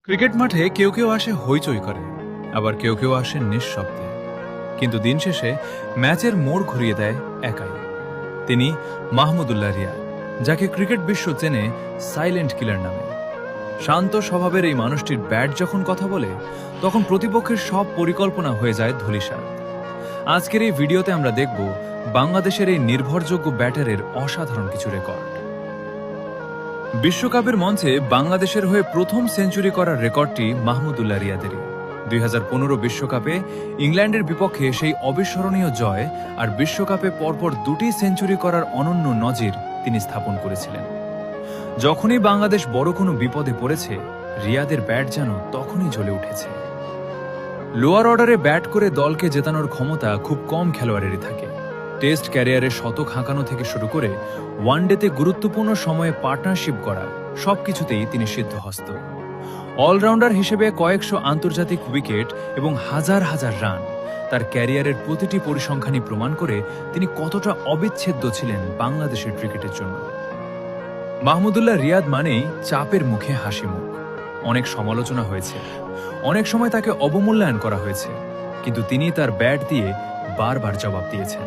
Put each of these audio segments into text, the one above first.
Cricket মাঠে কেউ কেউ আসে হইচই করে, আবার কেউ কেউ আসে নিঃশব্দে। কিন্তু দিন শেষে ম্যাচের মোড় ঘুরিয়ে দেয় একাই। তিনি মাহমুদুল্লাহ রিয়াদ, যাকে ক্রিকেট বিশ্ব চেনে সাইলেন্ট কিলার নামে। শান্ত স্বভাবের এই মানুষটির ব্যাট যখন কথা বলে, তখন প্রতিপক্ষের সব পরিকল্পনা হয়ে যায় ধূলিসাৎ। আজকের এই ভিডিওতে আমরা দেখব বাংলাদেশের এই নির্ভরযোগ্য ব্যাটারের অসাধারণ কিছু রেকর্ড। বিশ্বকাপের মঞ্চে বাংলাদেশের হয়ে প্রথম সেঞ্চুরি করার রেকর্ডটি মাহমুদুল্লাহ রিয়াদেরই। 2015 বিশ্বকাপে ইংল্যান্ডের বিপক্ষে সেই অবিস্মরণীয় জয় আর বিশ্বকাপে পরপর দুটি সেঞ্চুরি করার অনন্য নজির তিনি স্থাপন করেছিলেন। যখনই বাংলাদেশ বড় কোনো বিপদে পড়েছে, রিয়াদের ব্যাট যেন তখনই জ্বলে উঠেছে। লোয়ার অর্ডারে ব্যাট করে দলকে জেতানোর ক্ষমতা খুব কম খেলোয়াড়েরই থাকে। টেস্ট ক্যারিয়ারে শতক হাঁকানো থেকে শুরু করে ওয়ানডেতে গুরুত্বপূর্ণ সময়ে পার্টনারশিপ করা, সবকিছুতেই তিনি সিদ্ধহস্ত। অলরাউন্ডার হিসেবে কয়েকশো আন্তর্জাতিক উইকেট এবং হাজার হাজার রান, তার ক্যারিয়ারের প্রতিটি পরিসংখ্যানই প্রমাণ করে তিনি কতটা অবিচ্ছেদ্য ছিলেন বাংলাদেশের ক্রিকেটের জন্য। মাহমুদুল্লাহ রিয়াদ মানেই চাপের মুখে হাসি মুখ। অনেক সমালোচনা হয়েছে, অনেক সময় তাকে অবমূল্যায়ন করা হয়েছে, কিন্তু তিনি তার ব্যাট দিয়ে বারবার জবাব দিয়েছেন।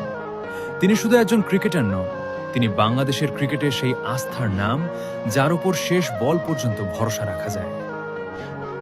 তিনি শুধু একজন ক্রিকেটার নন, তিনি বাংলাদেশের ক্রিকেটের সেই আস্থার নাম, যার উপর শেষ বল পর্যন্ত ভরসা রাখা যায়।